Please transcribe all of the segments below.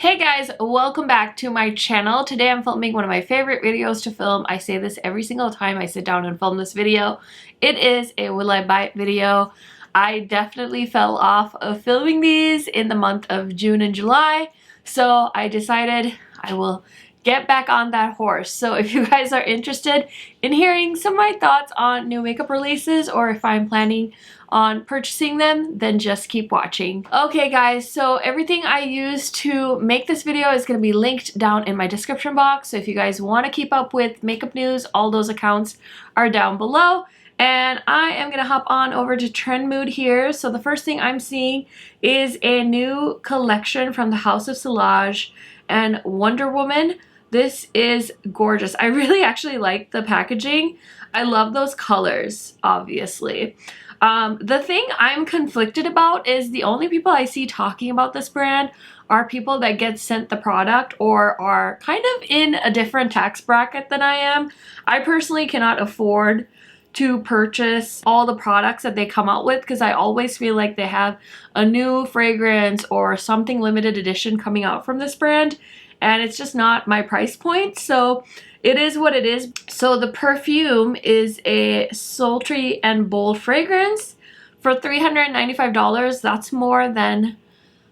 Hey guys, welcome back to my channel. Today I'm filming one of my favorite videos to film. I say this every single time I sit down and film this video. It is a will I buy it video. I definitely fell off of filming these in the month of June and July, so I decided I will get back on that horse. So if you guys are interested in hearing some of my thoughts on new makeup releases, or if I'm planning on purchasing them, then just keep watching. Okay guys, so everything I used to make this video is going to be linked down in my description box. So if you guys want to keep up with makeup news, all those accounts are down below. And I am going to hop on over to Trend Mood here. So the first thing I'm seeing is a new collection from the House of Solange and Wonder Woman. This is gorgeous. I really actually like the packaging. I love those colors, obviously. The thing I'm conflicted about is the only people I see talking about this brand are people that get sent the product or are kind of in a different tax bracket than I am. I personally cannot afford to purchase all the products that they come out with because I always feel like they have a new fragrance or something limited edition coming out from this brand, and it's just not my price point. So it is what it is. So the perfume is a sultry and bold fragrance for $395. That's more than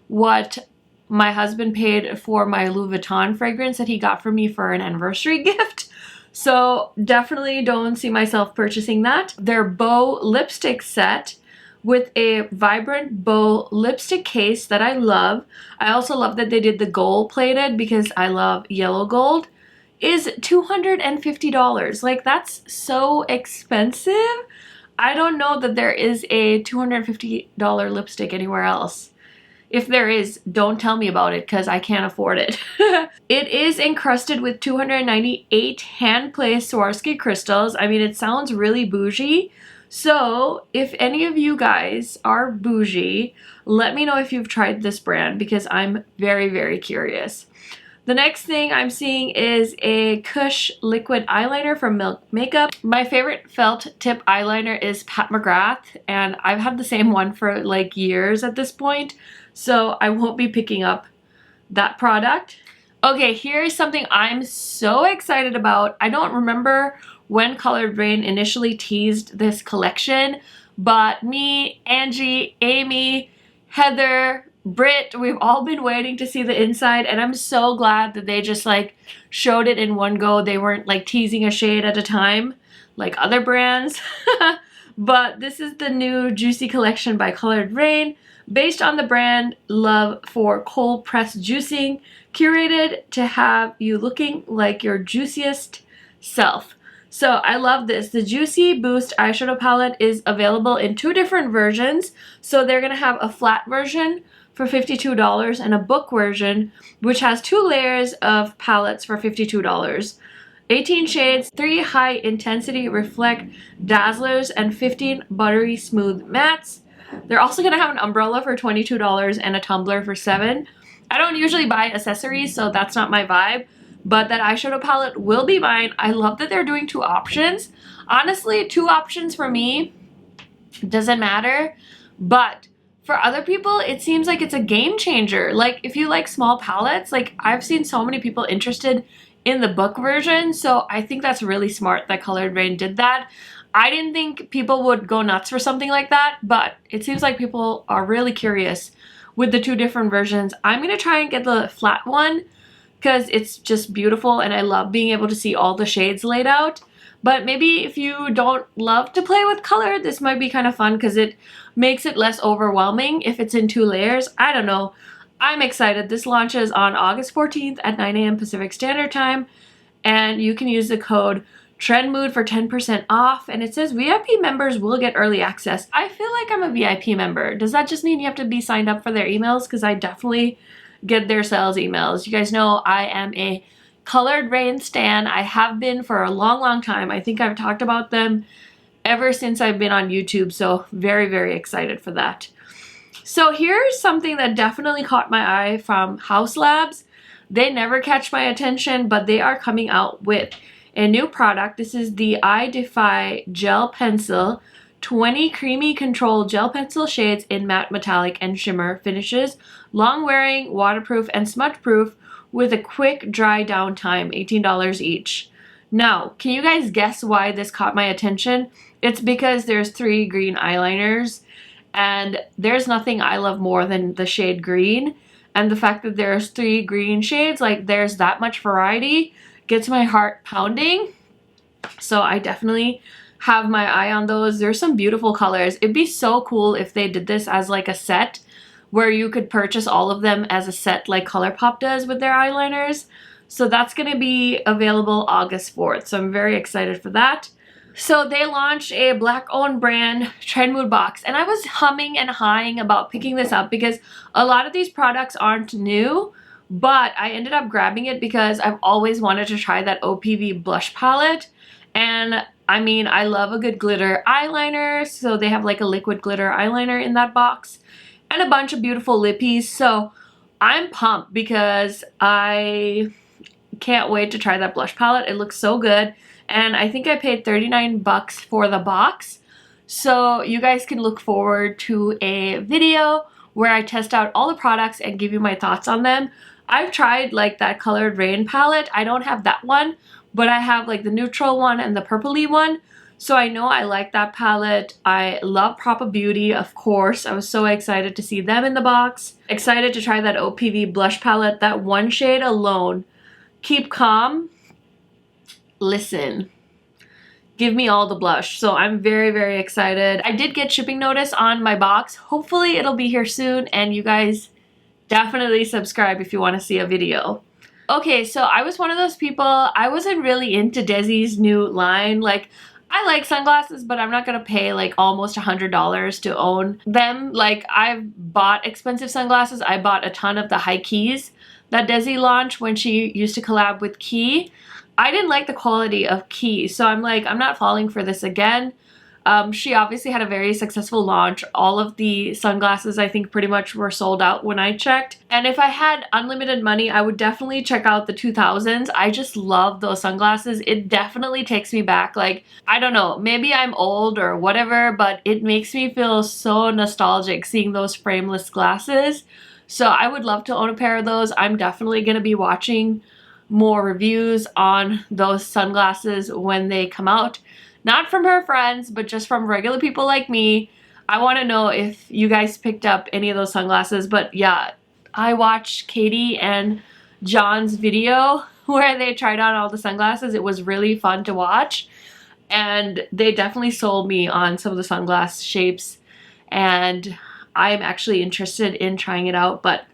what my husband paid for my Louis Vuitton fragrance that he got for me for an anniversary gift. So definitely don't see myself purchasing that. Their bow lipstick set with a vibrant bow lipstick case that I love. I also love that they did the gold plated because I love yellow gold. Is $250. Like, that's so expensive. I don't know that there is a $250 lipstick anywhere else. If there is, don't tell me about it because I can't afford it. It is encrusted with 298 hand-placed Swarovski crystals. I mean, it sounds really bougie. So if any of you guys are bougie, let me know if you've tried this brand because I'm very, very curious. The next thing I'm seeing is a Kush liquid eyeliner from Milk Makeup. My favorite felt tip eyeliner is Pat McGrath, and I've had the same one for like years at this point, so I won't be picking up that product. Okay, here's something I'm so excited about. I don't remember when Colored Raine initially teased this collection, but me, Angie, Amy, Heather, Britt, we've all been waiting to see the inside, and I'm so glad that they just like showed it in one go. They weren't like teasing a shade at a time like other brands. But this is the new Juicy collection by Colored Raine, based on the brand love for cold pressed juicing, curated to have you looking like your juiciest self. So I love this. The Juicy Boost eyeshadow palette is available in two different versions. So they're going to have a flat version for $52 and a book version which has 2 layers of palettes for $52. 18 shades, 3 high intensity reflect dazzlers, and 15 buttery smooth mattes. They're also going to have an umbrella for $22 and a tumbler for $7. I don't usually buy accessories, so that's not my vibe, but that eyeshadow palette will be mine. I love that they're doing 2 options. Honestly, 2 options for me doesn't matter, but for other people, it seems like it's a game changer. Like, if you like small palettes, like I've seen so many people interested in the book version, so I think that's really smart that Colored Raine did that. I didn't think people would go nuts for something like that, but it seems like people are really curious with the 2 different versions. I'm going to try and get the flat one because it's just beautiful and I love being able to see all the shades laid out. But maybe if you don't love to play with color, this might be kind of fun because it makes it less overwhelming if it's in 2 layers. I don't know. I'm excited. This launches on August 14th at 9 a.m. Pacific Standard Time, and you can use the code TRENDMOOD for 10% off, and it says VIP members will get early access. I feel like I'm a VIP member. Does that just mean you have to be signed up for their emails? Because I definitely get their sales emails. You guys know I am a Colored Raine stan. I have been for a long, long time. I think I've talked about them ever since I've been on YouTube, so very, very excited for that. So here's something that definitely caught my eye from Haus Labs. They never catch my attention, but they are coming out with a new product. This is the Eye Defy Gel Pencil 20 creamy control gel pencil shades in matte, metallic, and shimmer finishes. Long wearing, waterproof, and smudge proof with a quick dry down time, $18 each. Now, can you guys guess why this caught my attention? It's because there's 3 green eyeliners, and there's nothing I love more than the shade green. And the fact that there's 3 green shades, like there's that much variety, gets my heart pounding. So I definitely have my eye on those. There's some beautiful colors. It'd be so cool if they did this as like a set where you could purchase all of them as a set like ColourPop does with their eyeliners. So that's going to be available August 4th. So I'm very excited for that. So they launched a black-owned brand Trend Mood box, and I was humming and hawing about picking this up because a lot of these products aren't new, but I ended up grabbing it because I've always wanted to try that OPV blush palette. And I mean, I love a good glitter eyeliner, so they have like a liquid glitter eyeliner in that box and a bunch of beautiful lippies. So I'm pumped because I can't wait to try that blush palette. It looks so good. And I think I paid 39 bucks for the box. So you guys can look forward to a video where I test out all the products and give you my thoughts on them. I've tried like that colored Raine palette. I don't have that one, but I have like the neutral one and the purpley one. So I know I like that palette. I love Huda Beauty, of course. I was so excited to see them in the box. Excited to try that OPV blush palette. That one shade alone, Keep Calm. Listen, give me all the blush. So I'm very, very excited. I did get shipping notice on my box. Hopefully it'll be here soon, and you guys definitely subscribe if you want to see a video. Okay, so I was one of those people, I wasn't really into Desi's new line. Like, I like sunglasses, but I'm not gonna pay like almost $100 to own them. Like, I've bought expensive sunglasses. I bought a ton of the high keys that Desi launched when she used to collab with Key. I didn't like the quality of Key, so I'm like, I'm not falling for this again. She obviously had a very successful launch. All of the sunglasses, I think, pretty much were sold out when I checked. And if I had unlimited money, I would definitely check out the 2000s. I just love those sunglasses. It definitely takes me back. Like, I don't know, maybe I'm old or whatever, but it makes me feel so nostalgic seeing those frameless glasses. So I would love to own a pair of those. I'm definitely going to be watching more reviews on those sunglasses when they come out. Not from her friends, but just from regular people like me. I want to know if you guys picked up any of those sunglasses. But yeah, I watched Katie and John's video where they tried on all the sunglasses. It was really fun to watch. And they definitely sold me on some of the sunglass shapes. And I'm actually interested in trying it out, but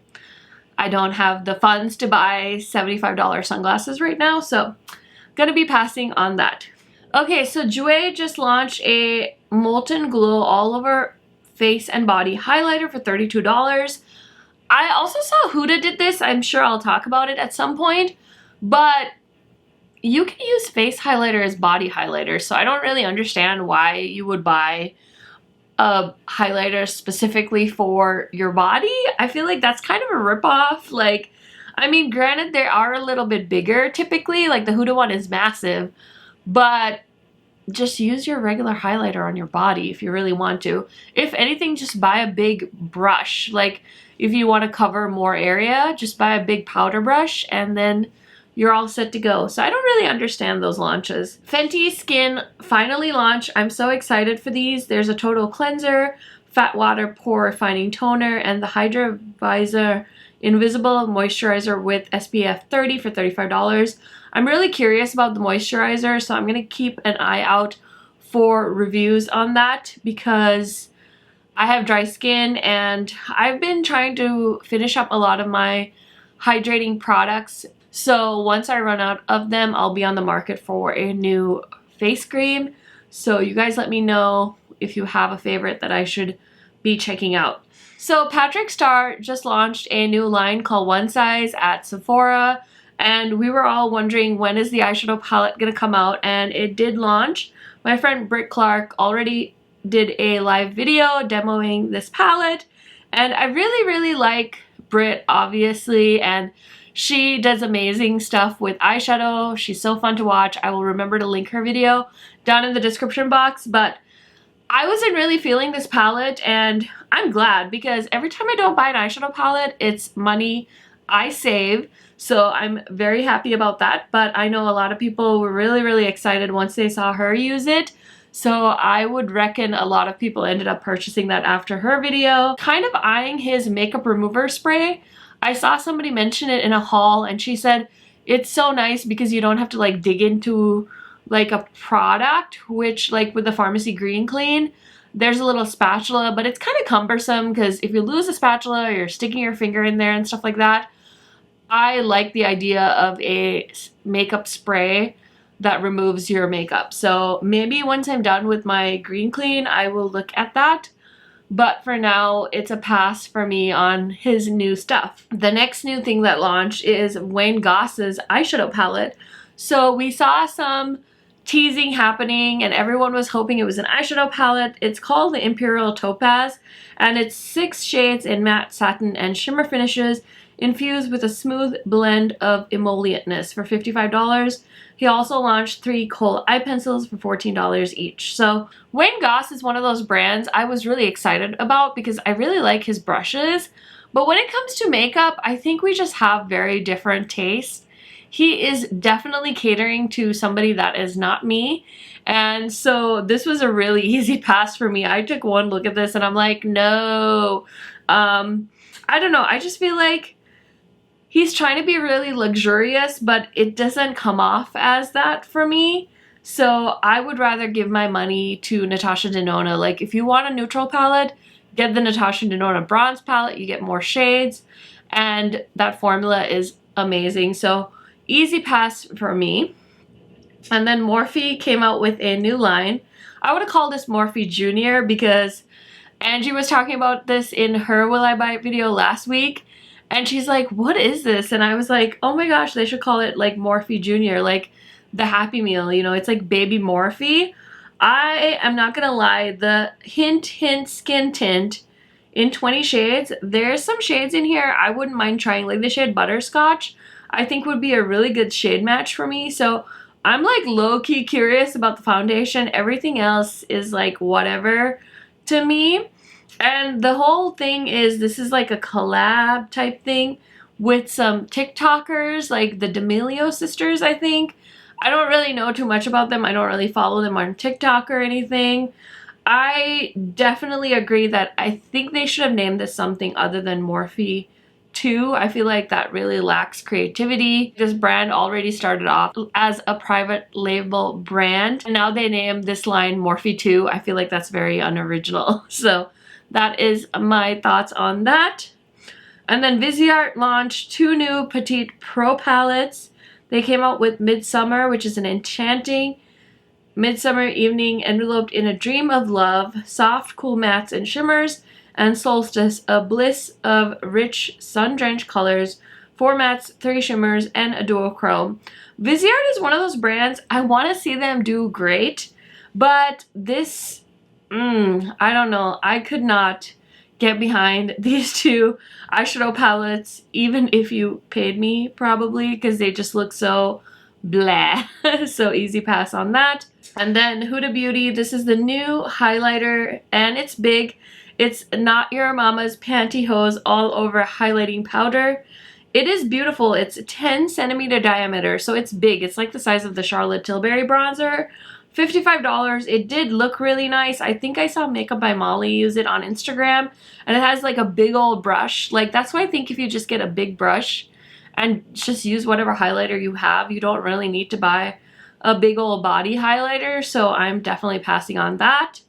I don't have the funds to buy $75 sunglasses right now, so gonna be passing on that. Okay, so Jouer just launched a Molten Glow all over face and body highlighter for $32. I also saw Huda did this. I'm sure I'll talk about it at some point, but you can use face highlighter as body highlighter, so I don't really understand why you would buy a highlighter specifically for your body. I feel like that's kind of a ripoff. Like, I mean, granted, they are a little bit bigger typically, like the Huda one is massive, but just use your regular highlighter on your body if you really want to. If anything, just buy a big brush. Like, if you want to cover more area, just buy a big powder brush and then you're all set to go. So I don't really understand those launches. Fenty Skin finally launched. I'm so excited for these. There's a total cleanser, fat water pore refining toner, and the Hydra Visor Invisible Moisturizer with SPF 30 for $35. I'm really curious about the moisturizer, so I'm gonna keep an eye out for reviews on that because I have dry skin and I've been trying to finish up a lot of my hydrating products. So once I run out of them, I'll be on the market for a new face cream. So you guys let me know if you have a favorite that I should be checking out. So Patrick Starr just launched a new line called One Size at Sephora. And we were all wondering, when is the eyeshadow palette gonna come out? And it did launch. My friend Britt Clark already did a live video demoing this palette. And I really, really like Britt, obviously. And she does amazing stuff with eyeshadow. She's so fun to watch. I will remember to link her video down in the description box. But I wasn't really feeling this palette, and I'm glad because every time I don't buy an eyeshadow palette, it's money I save. So I'm very happy about that. But I know a lot of people were really, really excited once they saw her use it. So I would reckon a lot of people ended up purchasing that after her video. Kind of eyeing his makeup remover spray. I saw somebody mention it in a haul, and she said it's so nice because you don't have to like dig into like a product, which like with the Pharmacy Green Clean, there's a little spatula, but it's kind of cumbersome because if you lose a spatula or you're sticking your finger in there and stuff like that, I like the idea of a makeup spray that removes your makeup. So maybe once I'm done with my Green Clean, I will look at that. But for now, it's a pass for me on his new stuff. The next new thing that launched is Wayne Goss's eyeshadow palette. So we saw some teasing happening and everyone was hoping it was an eyeshadow palette. It's called the Imperial Topaz, and it's 6 shades in matte, satin, and shimmer finishes infused with a smooth blend of emollientness for $55. He also launched 3 kohl eye pencils for $14 each. So Wayne Goss is one of those brands I was really excited about because I really like his brushes. But when it comes to makeup, I think we just have very different tastes. He is definitely catering to somebody that is not me. And so this was a really easy pass for me. I took one look at this and I'm like, no. I don't know. I just feel like he's trying to be really luxurious, but it doesn't come off as that for me. So I would rather give my money to Natasha Denona. Like if you want a neutral palette, get the Natasha Denona bronze palette. You get more shades and that formula is amazing. So easy pass for me. And then Morphe came out with a new line. I would have called this Morphe Junior because Angie was talking about this in her Will I Buy It video last week. And she's like, what is this? And I was like, oh my gosh, they should call it like Morphe Junior, like the Happy Meal, you know, it's like baby Morphe. I am not gonna lie, the Hint Skin Tint in 20 shades, there's some shades in here I wouldn't mind trying, like the shade Butterscotch, I think would be a really good shade match for me. So I'm like low-key curious about the foundation. Everything else is like whatever to me. And the whole thing is, this is like a collab type thing with some TikTokers, like the D'Amelio sisters, I think. I don't really know too much about them. I don't really follow them on TikTok or anything. I definitely agree that I think they should have named this something other than Morphe 2. I feel like that really lacks creativity. This brand already started off as a private label brand, and now they named this line Morphe 2. I feel like that's very unoriginal. So that is my thoughts on that. And then Viseart launched 2 new Petite Pro palettes. They came out with Midsummer, which is an enchanting midsummer evening enveloped in a dream of love, soft, cool mattes and shimmers, and Solstice, a bliss of rich, sun-drenched colors, 4 mattes, 3 shimmers, and a duochrome. Viseart is one of those brands I want to see them do great, but this I don't know. I could not get behind these 2 eyeshadow palettes, even if you paid me, probably, because they just look so blah. So easy pass on that. And then Huda Beauty, this is the new highlighter, and it's big. It's Not Your Mama's Pantyhose all over highlighting powder. It is beautiful. It's 10 centimeter diameter, so it's big. It's like the size of the Charlotte Tilbury bronzer. $55. It did look really nice. I think I saw Makeup by Molly use it on Instagram, and it has like a big old brush. Like that's why I think if you just get a big brush and just use whatever highlighter you have, you don't really need to buy a big old body highlighter. So I'm definitely passing on that.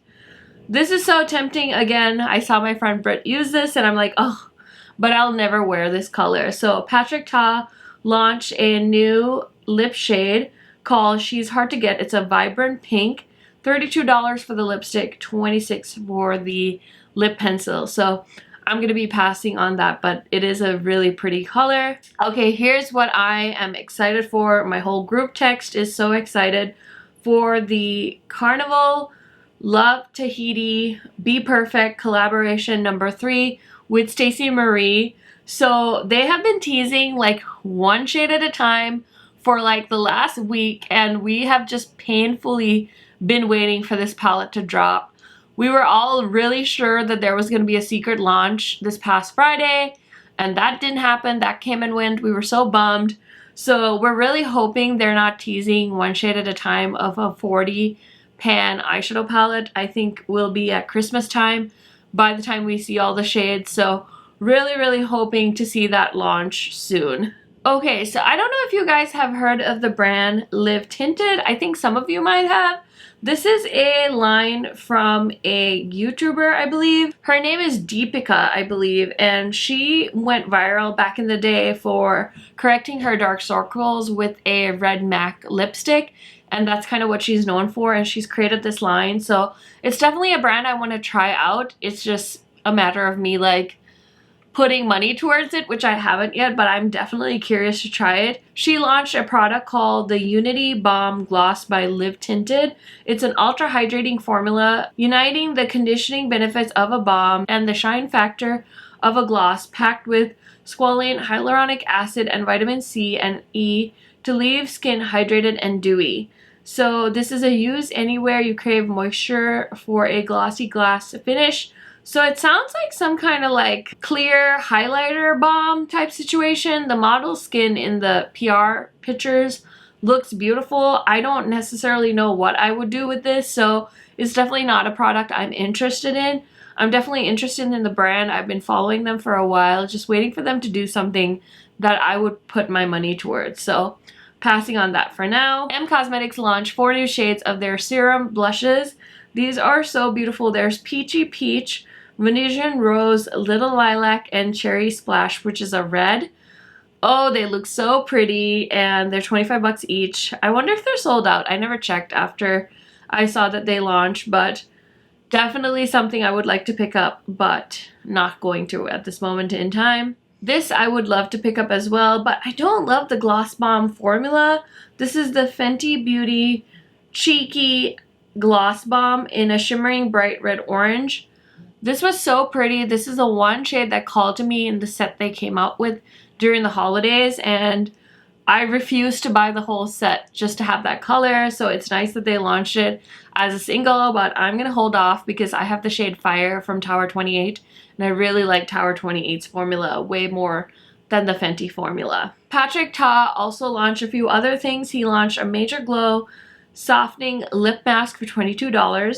This is so tempting. Again, I saw my friend Britt use this and I'm like, oh, but I'll never wear this color. So Patrick Ta launched a new lip shade called She's Hard to Get. It's a vibrant pink. $32 for the lipstick, $26 for the lip pencil. So I'm going to be passing on that, but it is a really pretty color. Okay, here's what I am excited for. My whole group text is so excited for the Carnival Love Tahiti BPerfect collaboration number 3 with Stacey Marie. So they have been teasing like 1 shade at a time for like the last week, and we have just painfully been waiting for this palette to drop. We were all really sure that there was going to be a secret launch this past Friday, and that didn't happen. That came and went. We were so bummed. So we're really hoping they're not teasing one shade at a time of a 40 pan eyeshadow palette. I think will be at Christmas time by the time we see all the shades. So really hoping to see that launch soon. Okay, so I don't know if you guys have heard of the brand Live Tinted. I think some of you might have. This is a line from a YouTuber, I believe. Her name is Deepika, I believe, and she went viral back in the day for correcting her dark circles with a red MAC lipstick, and that's kind of what she's known for, and she's created this line. So it's definitely a brand I want to try out. It's just a matter of me like putting money towards it, which I haven't yet, but I'm definitely curious to try it. She launched a product called the Unity Balm Gloss by Live Tinted. It's an ultra hydrating formula uniting the conditioning benefits of a balm and the shine factor of a gloss, packed with squalane, hyaluronic acid, and vitamin C and E to leave skin hydrated and dewy. So this is a use anywhere you crave moisture for a glossy glass finish. So it sounds like some kind of like clear highlighter balm type situation. The model's skin in the PR pictures looks beautiful. I don't necessarily know what I would do with this, so it's definitely not a product I'm interested in. I'm definitely interested in the brand. I've been following them for a while, just waiting for them to do something that I would put my money towards. So passing on that for now. Cosmetics launched 4 new shades of their serum blushes. These are so beautiful. There's Peachy Peach, Venetian Rose, Little Lilac, and Cherry Splash, which is a red. Oh, they look so pretty, and they're 25 bucks each. I wonder if they're sold out. I never checked after I saw that they launched, but definitely something I would like to pick up, but not going to at this moment in time. This I would love to pick up as well, but I don't love the Gloss Bomb formula. This is the Fenty Beauty Cheeky Gloss Bomb in a shimmering bright red orange. This was so pretty. This is the one shade that called to me in the set they came out with during the holidays, and I refused to buy the whole set just to have that color. So it's nice that they launched it as a single, but I'm gonna hold off because I have the shade Fire from Tower 28, and I really like Tower 28's formula way more than the Fenty formula. Patrick Ta also launched a few other things. He launched a Major Glow Softening Lip Mask for $22.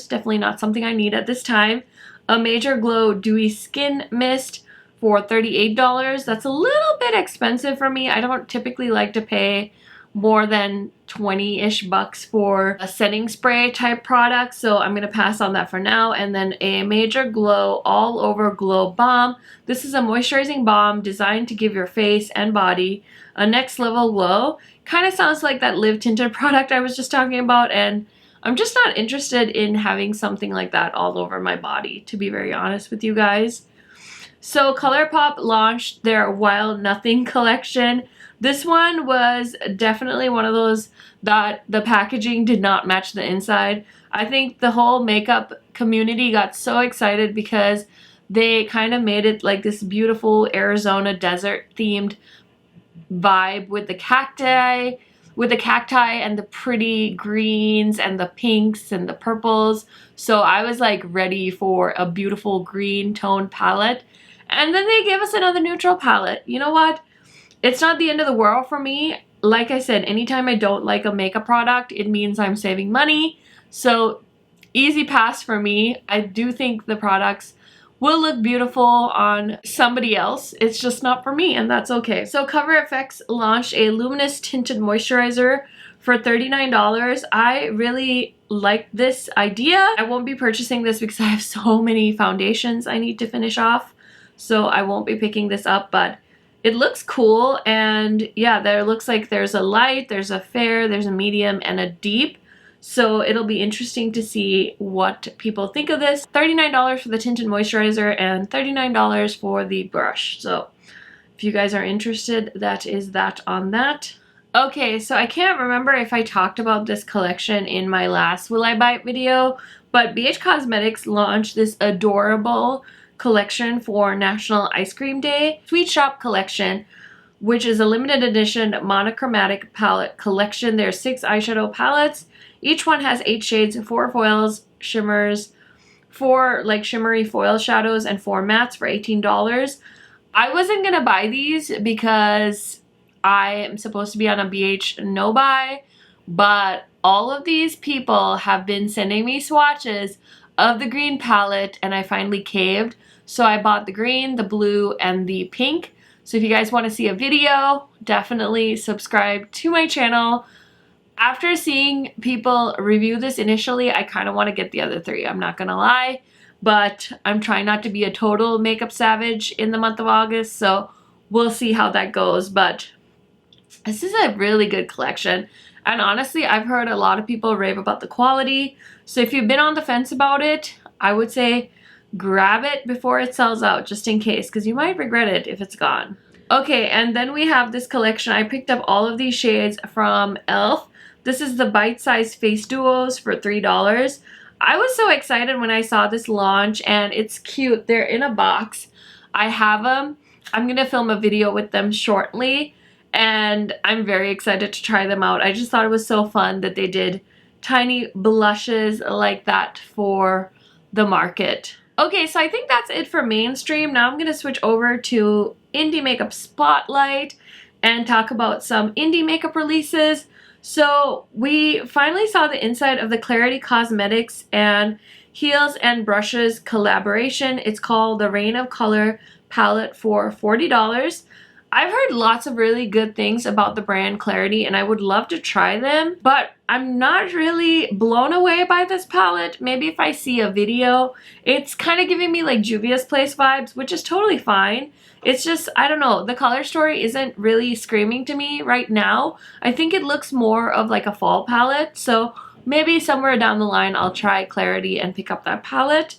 Definitely not something I need at this time. A Major Glow Dewy Skin Mist for $38. That's a little bit expensive for me. I don't typically like to pay more than 20-ish bucks for a setting spray type product, so I'm gonna pass on that for now. And then a Major Glow All Over Glow Balm. This is a moisturizing balm designed to give your face and body a next level glow. Kind of sounds like that Live Tinted product I was just talking about, and I'm just not interested in having something like that all over my body, to be very honest with you guys. So ColourPop launched their Wild Nothing collection. This one was definitely one of those that the packaging did not match the inside. I think the whole makeup community got so excited because they kind of made it like this beautiful Arizona desert themed vibe with the cacti and the pretty greens and the pinks and the purples. So I was like ready for a beautiful green toned palette. And then they gave us another neutral palette. You know what? It's not the end of the world for me. Like I said, anytime I don't like a makeup product, it means I'm saving money. So easy pass for me. I do think the products will look beautiful on somebody else. It's just not for me, and that's okay. So Cover FX launched a luminous tinted moisturizer for $39. I really like this idea. I won't be purchasing this because I have so many foundations I need to finish off, so I won't be picking this up, but it looks cool. And yeah, there looks like there's a light, there's a fair, there's a medium, and a deep. So it'll be interesting to see what people think of this. $39 for the tinted moisturizer and $39 for the brush. So if you guys are interested, that is that on that. Okay, so I can't remember if I talked about this collection in my last Will I Buy It video, but BH Cosmetics launched this adorable collection for National Ice Cream Day. Sweet Shop collection, which is a limited edition monochromatic palette collection. There's 6 eyeshadow palettes. Each one has 8 shades, 4 foils, shimmers, 4 like shimmery foil shadows and 4 mattes for $18. I wasn't gonna buy these because I am supposed to be on a BH no buy, but all of these people have been sending me swatches of the green palette and I finally caved. So I bought the green, the blue, and the pink. So if you guys want to see a video, definitely subscribe to my channel. After seeing people review this initially, I kind of want to get the other 3. I'm not gonna lie, but I'm trying not to be a total makeup savage in the month of August, so we'll see how that goes. But this is a really good collection, and honestly, I've heard a lot of people rave about the quality. So if you've been on the fence about it, I would say grab it before it sells out, just in case, because you might regret it if it's gone. Okay, and then we have this collection. I picked up all of these shades from e.l.f. This is the bite-sized face duos for $3. I was so excited when I saw this launch, and it's cute. They're in a box. I have them. I'm gonna film a video with them shortly, and I'm very excited to try them out. I just thought it was so fun that they did tiny blushes like that for the market. Okay, so I think that's it for mainstream. Now I'm gonna switch over to indie makeup spotlight and talk about some indie makeup releases. So we finally saw the inside of the Clarity Cosmetics and Heels and Brushes collaboration. It's called the Raine of Color palette for $40. I've heard lots of really good things about the brand Clarity, and I would love to try them, but I'm not really blown away by this palette. Maybe if I see a video. It's kind of giving me like Juvia's Place vibes, which is totally fine. It's just, I don't know, the color story isn't really screaming to me right now. I think it looks more of like a fall palette, so maybe somewhere down the line I'll try Clarity and pick up that palette.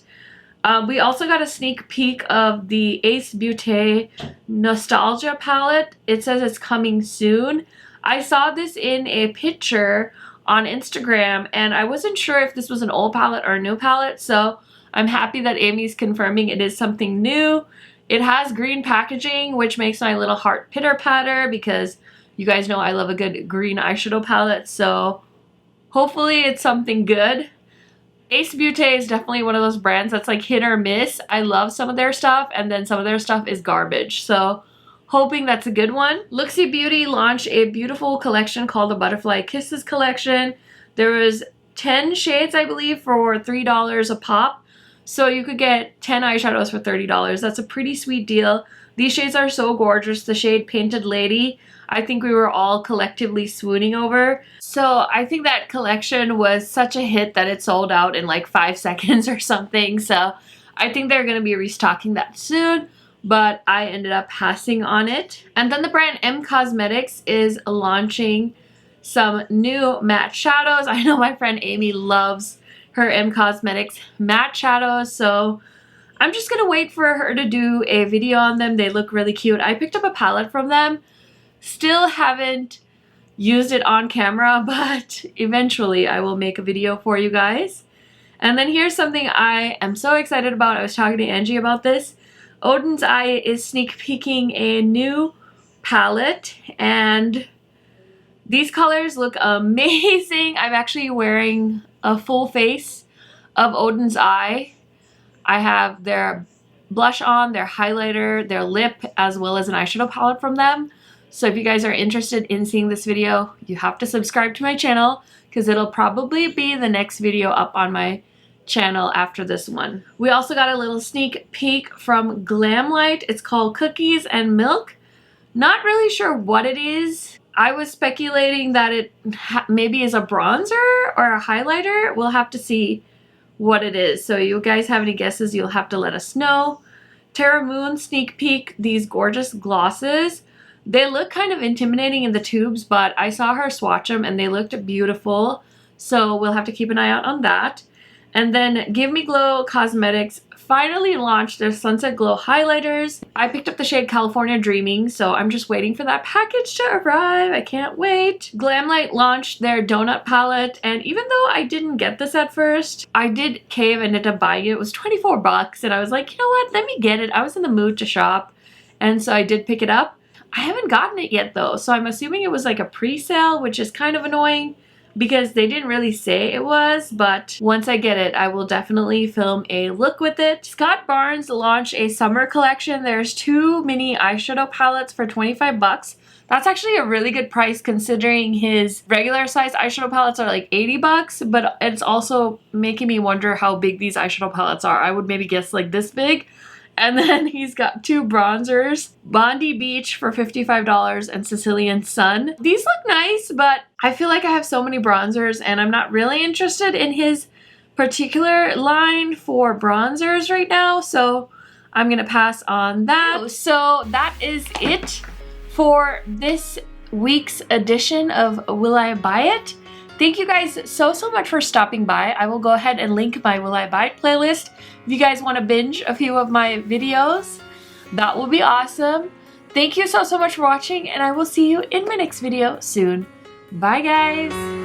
We also got a sneak peek of the Ace Beauty Nostalgia palette. It says it's coming soon. I saw this in a picture on Instagram, and I wasn't sure if this was an old palette or a new palette, so I'm happy that Amy's confirming it is something new. It has green packaging, which makes my little heart pitter-patter because you guys know I love a good green eyeshadow palette, so hopefully it's something good. Ace Beauty is definitely one of those brands that's like hit or miss. I love some of their stuff, and then some of their stuff is garbage, so hoping that's a good one. Luxie Beauty launched a beautiful collection called the Butterfly Kisses collection. There was 10 shades, I believe, for $3 a pop. So you could get 10 eyeshadows for $30. That's a pretty sweet deal. These shades are so gorgeous. The shade Painted Lady, I think we were all collectively swooning over. So I think that collection was such a hit that it sold out in like 5 seconds or something. So I think they're going to be restocking that soon, but I ended up passing on it. And then the brand M Cosmetics is launching some new matte shadows. I know my friend Amy loves her M Cosmetics matte shadows, so I'm just gonna wait for her to do a video on them. They look really cute. I picked up a palette from them. Still haven't used it on camera, but eventually I will make a video for you guys. And then here's something I am so excited about. I was talking to Angie about this. Odenseye is sneak peeking a new palette, and these colors look amazing. I'm actually wearing a full face of Odenseye. I have their blush on, their highlighter, their lip, as well as an eyeshadow palette from them. So if you guys are interested in seeing this video, you have to subscribe to my channel because it'll probably be the next video up on my channel after this one. We also got a little sneak peek from Glamlight. It's called Cookies and Milk. Not really sure what it is. I was speculating that it maybe is a bronzer or a highlighter. We'll have to see what it is. So you guys have any guesses, you'll have to let us know. Terra Moon sneak peek these gorgeous glosses. They look kind of intimidating in the tubes, but I saw her swatch them and they looked beautiful. So we'll have to keep an eye out on that. And then Give Me Glow Cosmetics finally launched their Sunset Glow highlighters. I picked up the shade California Dreaming, so I'm just waiting for that package to arrive. I can't wait. Glamlight launched their donut palette, and even though I didn't get this at first, I did cave and ended up buying it. It was 24 bucks, and I was like, you know what, let me get it. I was in the mood to shop, and so I did pick it up. I haven't gotten it yet though, so I'm assuming it was like a pre-sale, which is kind of annoying. because they didn't really say it was, but once I get it, I will definitely film a look with it. Scott Barnes launched a summer collection. There's 2 mini eyeshadow palettes for 25 bucks. That's actually a really good price considering his regular size eyeshadow palettes are like 80 bucks, but it's also making me wonder how big these eyeshadow palettes are. I would maybe guess like this big. And then he's got 2 bronzers, Bondi Beach for $55 and Sicilian Sun. These look nice, but I feel like I have so many bronzers and I'm not really interested in his particular line for bronzers right now, so I'm gonna pass on that. So that is it for this week's edition of Will I Buy It? Thank you guys so much for stopping by. I will go ahead and link my Will I Buy It playlist. If you guys want to binge a few of my videos, that will be awesome. Thank you so much for watching, and I will see you in my next video soon. Bye guys!